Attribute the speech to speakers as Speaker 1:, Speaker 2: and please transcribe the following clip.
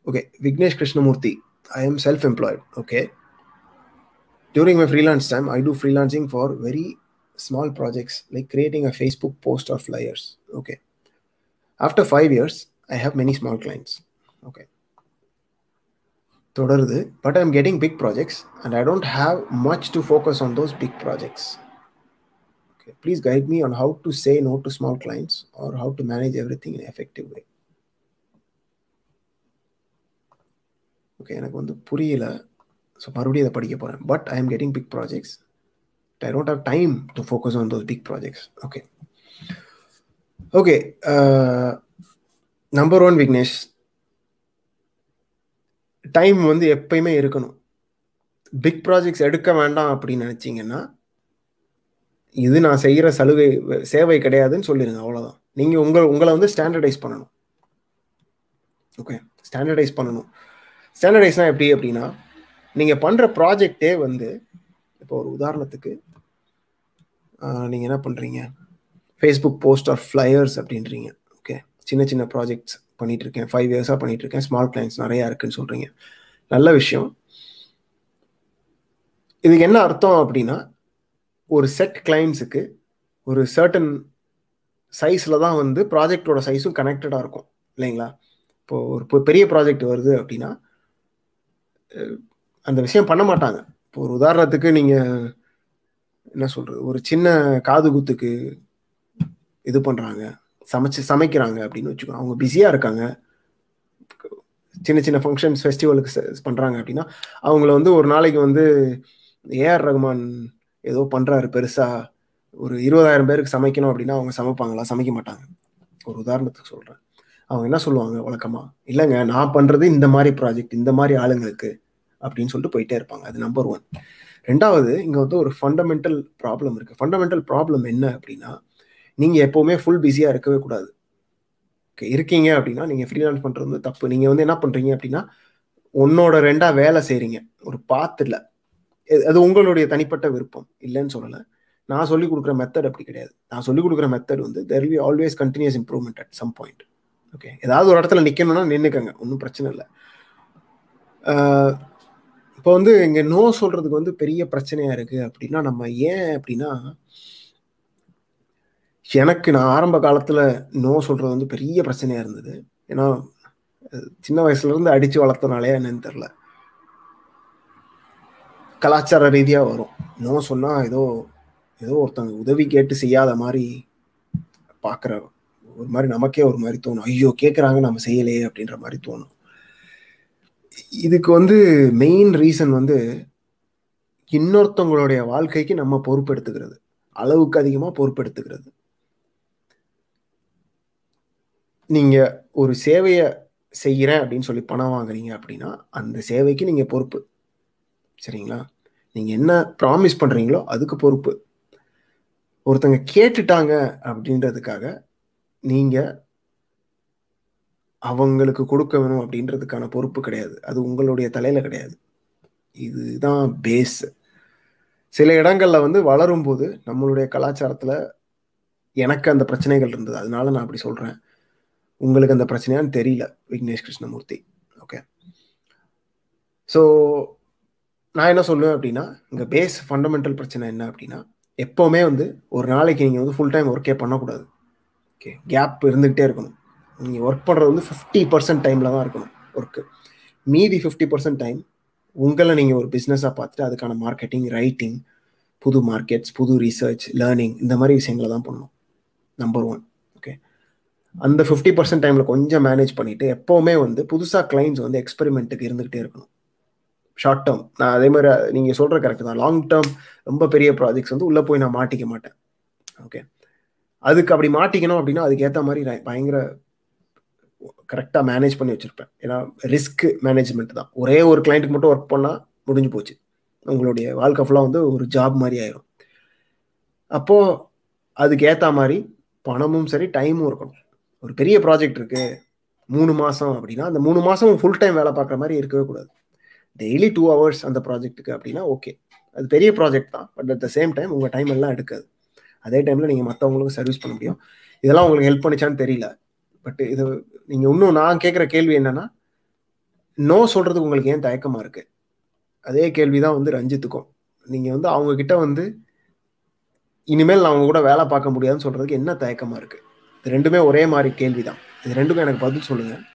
Speaker 1: Okay, Vignesh Krishnamurthy. I am self-employed. Okay. During my freelance time, I do freelancing for very small projects like creating a Facebook post or flyers. Okay. After 5 years, I have many small clients. Okay. But I'm getting big projects and I don't have much to focus on those big projects. Okay. Please guide me on how to say no to small clients or how to manage everything in an effective way. Okay, எனக்கு வந்து புரியல. So மறுபடியும் இதை படிக்க போகிறேன். But I am getting big projects. I don't have time to focus on those big projects. Okay. Number one, Vignesh. Time வந்து எப்பயுமே இருக்கணும். பிக் ப்ராஜெக்ட்ஸ் எடுக்க வேண்டாம் அப்படின்னு நினச்சிங்கன்னா இது நான் செய்கிற சேவை கிடையாதுன்னு சொல்லிடுங்க. அவ்வளோதான். நீங்கள் உங்களை வந்து ஸ்டாண்டர்டைஸ் பண்ணணும். ஓகே, ஸ்டாண்டர்டைஸ் பண்ணணும். ஸ்டாண்டர்டைஸ்னால் எப்படி அப்படின்னா, நீங்கள் பண்ணுற ப்ராஜெக்டே வந்து இப்போ ஒரு உதாரணத்துக்கு நீங்கள் என்ன பண்ணுறீங்க, ஃபேஸ்புக் போஸ்ட் ஆர் ஃப்ளையர்ஸ் அப்படின்றீங்க. ஓகே, சின்ன சின்ன ப்ராஜெக்ட்ஸ் பண்ணிகிட்ருக்கேன், 5 இயர்ஸாக பண்ணிகிட்ருக்கேன், ஸ்மால் கிளைண்ட்ஸ் நிறையா இருக்குதுன்னு சொல்கிறீங்க. நல்ல விஷயம். இதுக்கு என்ன அர்த்தம் அப்படின்னா, ஒரு செட் கிளைண்ட்ஸுக்கு ஒரு சர்டன் சைஸில் தான் வந்து ப்ராஜெக்டோட சைஸும் கனெக்டடாக இருக்கும் இல்லைங்களா? இப்போது ஒரு பெரிய ப்ராஜெக்ட் வருது அப்படின்னா அந்த விஷயம் பண்ண மாட்டாங்க. இப்போ ஒரு உதாரணத்துக்கு நீங்கள் என்ன சொல்கிறது, ஒரு சின்ன காது குத்துக்கு இது பண்ணுறாங்க, சமைக்கிறாங்க அப்படின்னு வச்சுக்கோங்க. அவங்க பிஸியாக இருக்காங்க, சின்ன சின்ன ஃபங்க்ஷன்ஸ் ஃபெஸ்டிவலுக்கு பண்ணுறாங்க அப்படின்னா அவங்கள வந்து ஒரு நாளைக்கு வந்து ஏஆர் ரகுமான் ஏதோ பண்ணுறாரு பெருசாக, ஒரு 20,000 பேருக்கு சமைக்கணும் அப்படின்னா அவங்க சமைப்பாங்களா? சமைக்க மாட்டாங்க. ஒரு உதாரணத்துக்கு சொல்கிறேன். அவங்க என்ன சொல்லுவாங்க வழக்கமாக, இல்லைங்க நான் பண்ணுறது இந்த மாதிரி ப்ராஜெக்ட், இந்த மாதிரி ஆளுங்களுக்கு அப்படின்னு சொல்லிட்டு போயிட்டே இருப்பாங்க. அது நம்பர் ஒன். ரெண்டாவது, இங்கே வந்து ஒரு ஃபண்டமெண்டல் ப்ராப்ளம் இருக்குது. ஃபண்டமெண்டல் ப்ராப்ளம் என்ன அப்படின்னா, நீங்கள் எப்போவுமே ஃபுல் பிஸியாக இருக்கவே கூடாது. ஓகே, இருக்கீங்க அப்படின்னா நீங்கள் ஃப்ரீலான்ஸ் பண்ணுறது வந்து தப்பு. நீங்கள் வந்து என்ன பண்ணுறீங்க அப்படின்னா, ஒன்னோட ரெண்டாக வேலை செய்கிறீங்க ஒரு பாத்தில். அது உங்களுடைய தனிப்பட்ட விருப்பம், இல்லைன்னு சொல்லலை. நான் சொல்லிக் கொடுக்குற மெத்தட் அப்படி கிடையாது. நான் சொல்லிக் கொடுக்குற மெத்தட் வந்து there will be always continuous improvement at some point. Okay, ஏதாவது ஒரு இடத்துல நிற்கணும்னா நின்றுக்கங்க, ஒன்றும் பிரச்சனை இல்லை. இப்போ வந்து இங்கே நோ சொல்கிறதுக்கு வந்து பெரிய பிரச்சனையாக இருக்குது அப்படின்னா நம்ம ஏன் அப்படின்னா, நான் ஆரம்ப காலத்தில் நோ சொல்கிறது வந்து பெரிய பிரச்சனையாக இருந்தது. ஏன்னா சின்ன வயசுலேருந்து அடித்து வளர்த்தனாலே என்னன்னு தெரில, கலாச்சார ரீதியாக வரும். நோ சொன்னால் ஏதோ ஒருத்தங்க உதவி கேட்டு செய்யாத மாதிரி பார்க்குற ஒரு மாதிரி நமக்கே ஒரு மாதிரி தோணும். ஐயோ கேட்குறாங்க நம்ம செய்யலையே அப்படின்ற மாதிரி தோணும். இதுக்கு வந்து மெயின் ரீசன் வந்து இன்னொருத்தவங்களுடைய வாழ்க்கைக்கு நம்ம பொறுப்பெடுத்துக்கிறது, அளவுக்கு அதிகமாக பொறுப்பெடுத்துக்கிறது. நீங்கள் ஒரு சேவையை செய்கிறேன் அப்படின்னு சொல்லி பணம் வாங்குறீங்க அப்படின்னா அந்த சேவைக்கு நீங்கள் பொறுப்பு, சரிங்களா? நீங்கள் என்ன ப்ராமிஸ் பண்ணுறீங்களோ அதுக்கு பொறுப்பு. ஒருத்தங்க கேட்டுட்டாங்க அப்படின்றதுக்காக நீங்கள் அவங்களுக்கு கொடுக்க வேணும் அப்படின்றதுக்கான பொறுப்பு கிடையாது. அது உங்களுடைய தலையில் கிடையாது. இதுதான் பேஸ். சில இடங்களில் வந்து வளரும்போது நம்மளுடைய கலாச்சாரத்தில் எனக்கு அந்த பிரச்சனைகள் இருந்தது, அதனால நான் அப்படி சொல்கிறேன். உங்களுக்கு அந்த பிரச்சனையான்னு தெரியல, விக்னேஷ் கிருஷ்ணமூர்த்தி. ஓகே, ஸோ நான் என்ன சொல்லுவேன் அப்படின்னா, இங்கே பேஸ் ஃபண்டமெண்டல் பிரச்சனை என்ன அப்படின்னா, எப்போவுமே வந்து ஒரு நாளைக்கு நீங்கள் வந்து ஃபுல் டைம் ஒர்க்கே பண்ணக்கூடாது. ஓகே, கேப் இருந்துகிட்டே இருக்கணும். நீங்கள் ஒர்க் பண்ணுறது வந்து 50% டைமில் தான் இருக்கணும் ஒர்க்கு. மீதி 50% டைம் உங்களை நீங்கள் ஒரு பிஸ்னஸாக பார்த்துட்டு அதுக்கான மார்க்கெட்டிங், ரைட்டிங், புது மார்க்கெட்ஸ், புது ரிசர்ச், லேர்னிங், இந்த மாதிரி விஷயங்களை தான் பண்ணணும். Number one. ஓகே, அந்த 50% டைமில் கொஞ்சம் மேனேஜ் பண்ணிவிட்டு எப்போவுமே வந்து புதுசாக கிளைண்ட்ஸ் வந்து எக்ஸ்பெரிமெண்ட்டுக்கு இருந்துகிட்டே இருக்கணும். ஷார்ட் டேர்ம், நான் அதே மாதிரி நீங்கள் சொல்கிற கரெக்ட் தான். லாங் டேர்ம் ரொம்ப பெரிய ப்ராஜெக்ட்ஸ் வந்து உள்ளே போய் நான் மாட்டிக்க மாட்டேன். ஓகே, அதுக்கு அப்படி மாட்டிக்கணும் அப்படின்னா அதுக்கேற்ற மாதிரி நான் பயங்கர கரெக்டாக மேனேஜ் பண்ணி வச்சுருப்பேன். ஏன்னா ரிஸ்க் மேனேஜ்மெண்ட் தான். ஒரே ஒரு கிளைண்ட்டுக்கு மட்டும் ஒர்க் பண்ணால் முடிஞ்சு போச்சு, உங்களுடைய வாழ்க்கை ஃபுல்லாக வந்து ஒரு ஜாப் மாதிரி ஆயிரும். அப்போது அதுக்கு ஏற்ற மாதிரி பணமும் சரி டைமும் இருக்கணும். ஒரு பெரிய ப்ராஜெக்ட் இருக்குது 3 மாதம் அப்படின்னா அந்த 3 மாதம் ஃபுல் டைம் வேலை பார்க்குற மாதிரி இருக்கவே கூடாது. டெய்லி 2 hours அந்த ப்ராஜெக்ட்டுக்கு அப்படின்னா ஓகே, அது பெரிய ப்ராஜெக்ட் தான். But at the same time உங்கள் டைம் எல்லாம் எடுக்காது. அதே டைமில் நீங்கள் மற்றவங்களுக்கும் சர்வீஸ் பண்ண முடியும். இதெல்லாம் உங்களுக்கு ஹெல்ப் பண்ணிச்சான்னு தெரியல. பட் இது நீங்கள் இன்னும் நான் கேட்குற கேள்வி என்னென்னா, நோ சொல்றதுக்கு உங்களுக்கு ஏன் தயக்கமா இருக்கு? அதே கேள்வி தான் வந்து ரஞ்சித்துக்கும். நீங்க வந்து அவங்க கிட்ட வந்து இனிமேல் நான் உங்க கூட வேலை பார்க்க முடியாதுன்னு சொல்றதுக்கு என்ன தயக்கமா இருக்கு? இது 2மே ஒரே மாரி கேள்வி தான். இது 2க்கும் எனக்கு பதில் சொல்லுங்க.